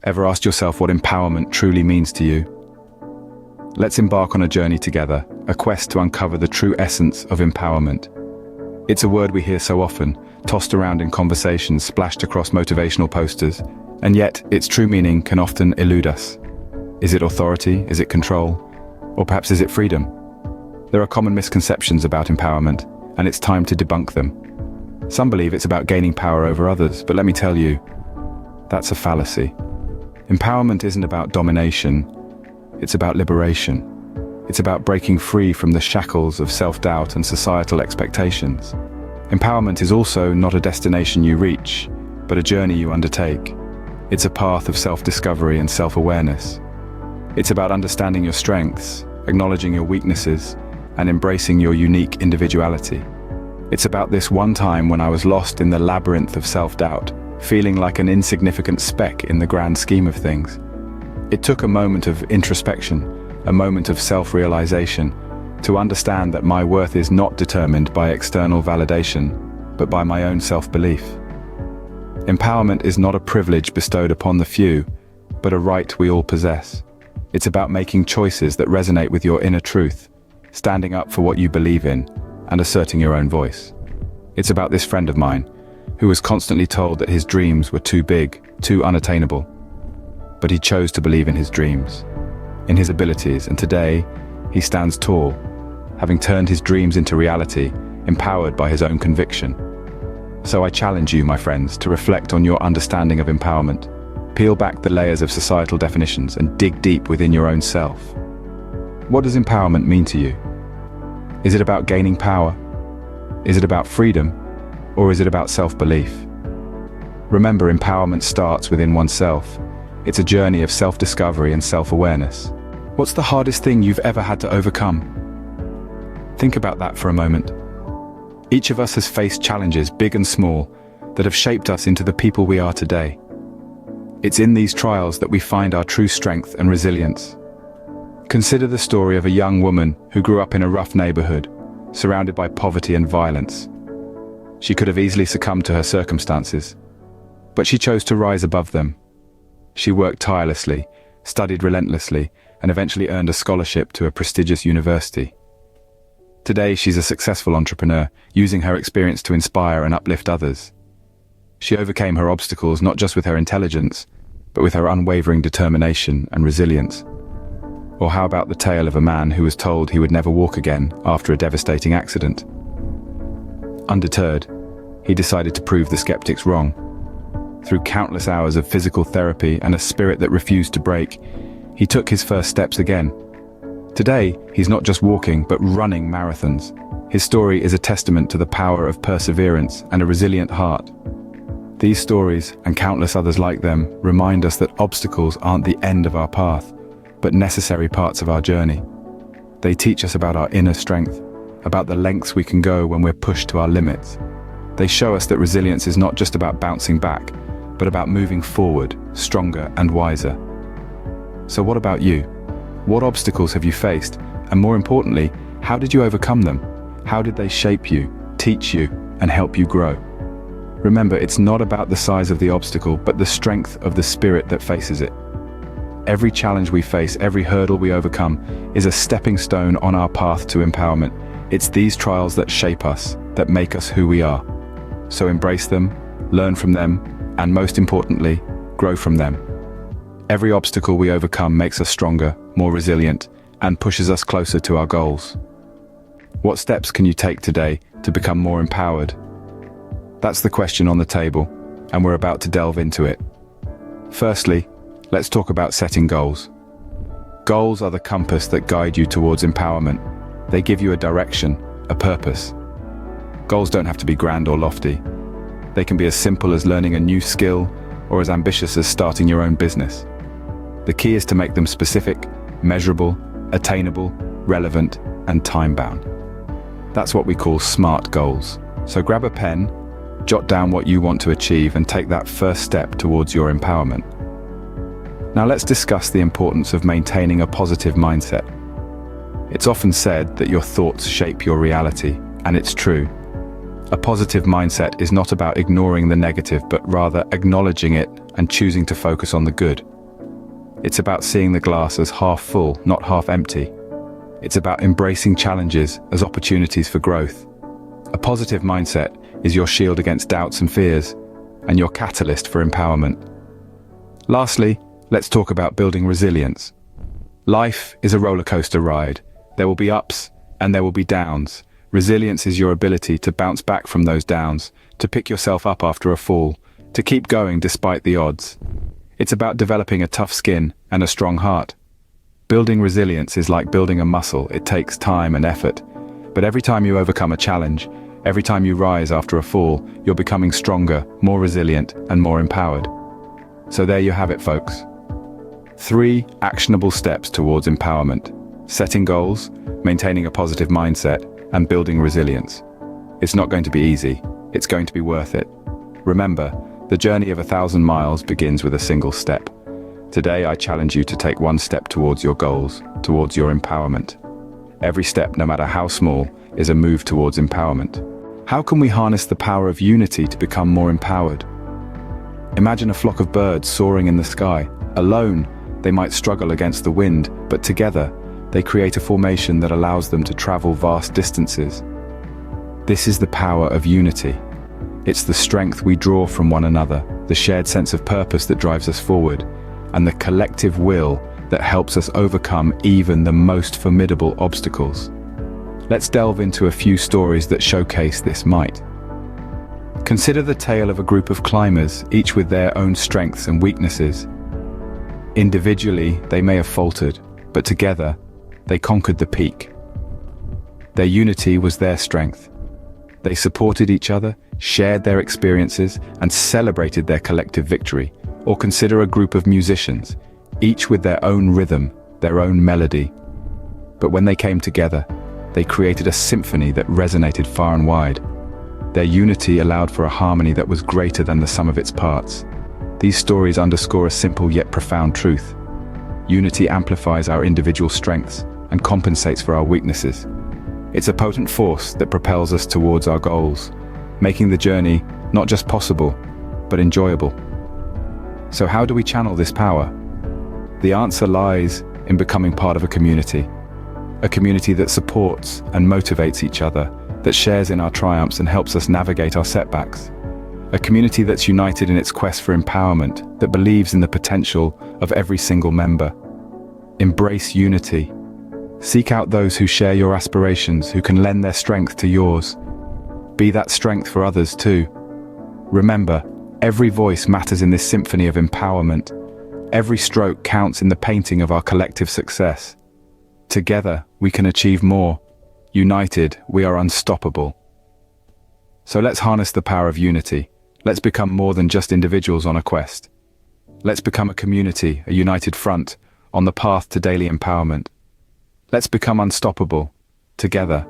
Ever asked yourself what empowerment truly means to you? Let's embark on a journey together, a quest to uncover the true essence of empowerment. It's a word we hear so often, tossed around in conversations, splashed across motivational posters, and yet its true meaning can often elude us. Is it authority? Is it control? Or perhaps is it freedom? There are common misconceptions about empowerment, and it's time to debunk them. Some believe it's about gaining power over others, but let me tell you, that's a fallacy. Empowerment isn't about domination, it's about liberation. It's about breaking free from the shackles of self-doubt and societal expectations. Empowerment is also not a destination you reach, but a journey you undertake. It's a path of self-discovery and self-awareness. It's about understanding your strengths, acknowledging your weaknesses, and embracing your unique individuality. It's about this one time when I was lost in the labyrinth of self-doubt, feeling like an insignificant speck in the grand scheme of things. It took a moment of introspection, a moment of self-realization, to understand that my worth is not determined by external validation, but by my own self-belief. Empowerment is not a privilege bestowed upon the few, but a right we all possess. It's about making choices that resonate with your inner truth, standing up for what you believe in, and asserting your own voice. It's about this friend of mine, who was constantly told that his dreams were too big, too unattainable. But he chose to believe in his dreams, in his abilities, and today, he stands tall, having turned his dreams into reality, empowered by his own conviction. So I challenge you, my friends, to reflect on your understanding of empowerment. Peel back the layers of societal definitions and dig deep within your own self. What does empowerment mean to you? Is it about gaining power? Is it about freedom? Or is it about self-belief? Remember, empowerment starts within oneself. It's a journey of self-discovery and self-awareness. What's the hardest thing you've ever had to overcome? Think about that for a moment. Each of us has faced challenges, big and small, that have shaped us into the people we are today. It's in these trials that we find our true strength and resilience. Consider the story of a young woman who grew up in a rough neighborhood, surrounded by poverty and violence. She could have easily succumbed to her circumstances, but she chose to rise above them. She worked tirelessly, studied relentlessly, and eventually earned a scholarship to a prestigious university. Today, she's a successful entrepreneur, using her experience to inspire and uplift others. She overcame her obstacles not just with her intelligence, but with her unwavering determination and resilience. Or how about the tale of a man who was told he would never walk again after a devastating accident? Undeterred, he decided to prove the skeptics wrong. Through countless hours of physical therapy and a spirit that refused to break, he took his first steps again. Today, he's not just walking, but running marathons. His story is a testament to the power of perseverance and a resilient heart. These stories, and countless others like them, remind us that obstacles aren't the end of our path, but necessary parts of our journey. They teach us about our inner strength, about the lengths we can go when we're pushed to our limits. They show us that resilience is not just about bouncing back, but about moving forward, stronger and wiser. So what about you? What obstacles have you faced? And more importantly, how did you overcome them? How did they shape you, teach you, and help you grow? Remember, it's not about the size of the obstacle, but the strength of the spirit that faces it. Every challenge we face, every hurdle we overcome, is a stepping stone on our path to empowerment. It's these trials that shape us, that make us who we are. So embrace them, learn from them, and most importantly, grow from them. Every obstacle we overcome makes us stronger, more resilient, and pushes us closer to our goals. What steps can you take today to become more empowered? That's the question on the table, and we're about to delve into it. Firstly, let's talk about setting goals. Goals are the compass that guide you towards empowerment. They give you a direction, a purpose. Goals don't have to be grand or lofty. They can be as simple as learning a new skill or as ambitious as starting your own business. The key is to make them specific, measurable, attainable, relevant, and time-bound. That's what we call SMART goals. So grab a pen, jot down what you want to achieve, and take that first step towards your empowerment. Now let's discuss the importance of maintaining a positive mindset. It's often said that your thoughts shape your reality, and it's true. A positive mindset is not about ignoring the negative, but rather acknowledging it and choosing to focus on the good. It's about seeing the glass as half full, not half empty. It's about embracing challenges as opportunities for growth. A positive mindset is your shield against doubts and fears, and your catalyst for empowerment. Lastly, let's talk about building resilience. Life is a roller coaster ride. There will be ups and there will be downs. Resilience is your ability to bounce back from those downs, to pick yourself up after a fall, to keep going despite the odds. It's about developing a tough skin and a strong heart. Building resilience is like building a muscle. It takes time and effort. But every time you overcome a challenge, every time you rise after a fall, you're becoming stronger, more resilient, and more empowered. So there you have it, folks. 3 actionable steps towards empowerment: setting goals, maintaining a positive mindset, and building resilience. It's not going to be easy. It's going to be worth it. Remember, the journey of 1,000 miles begins with a single step. Today, I challenge you to take one step towards your goals, towards your empowerment. Every step, no matter how small, is a move towards empowerment. How can we harness the power of unity to become more empowered? Imagine a flock of birds soaring in the sky. Alone, they might struggle against the wind, but together, they create a formation that allows them to travel vast distances. This is the power of unity. It's the strength we draw from one another, the shared sense of purpose that drives us forward, and the collective will that helps us overcome even the most formidable obstacles. Let's delve into a few stories that showcase this might. Consider the tale of a group of climbers, each with their own strengths and weaknesses. Individually, they may have faltered, but together, they conquered the peak. Their unity was their strength. They supported each other, shared their experiences, and celebrated their collective victory. Or consider a group of musicians, each with their own rhythm, their own melody. But when they came together, they created a symphony that resonated far and wide. Their unity allowed for a harmony that was greater than the sum of its parts. These stories underscore a simple yet profound truth. Unity amplifies our individual strengths and compensates for our weaknesses. It's a potent force that propels us towards our goals, making the journey not just possible, but enjoyable. So how do we channel this power? The answer lies in becoming part of a community that supports and motivates each other, that shares in our triumphs and helps us navigate our setbacks. A community that's united in its quest for empowerment, that believes in the potential of every single member. Embrace unity. Seek out those who share your aspirations, who can lend their strength to yours. Be that strength for others too. Remember, every voice matters in this symphony of empowerment. Every stroke counts in the painting of our collective success. Together, we can achieve more. United, we are unstoppable. So let's harness the power of unity. Let's become more than just individuals on a quest. Let's become a community, a united front, on the path to daily empowerment. Let's become unstoppable, together.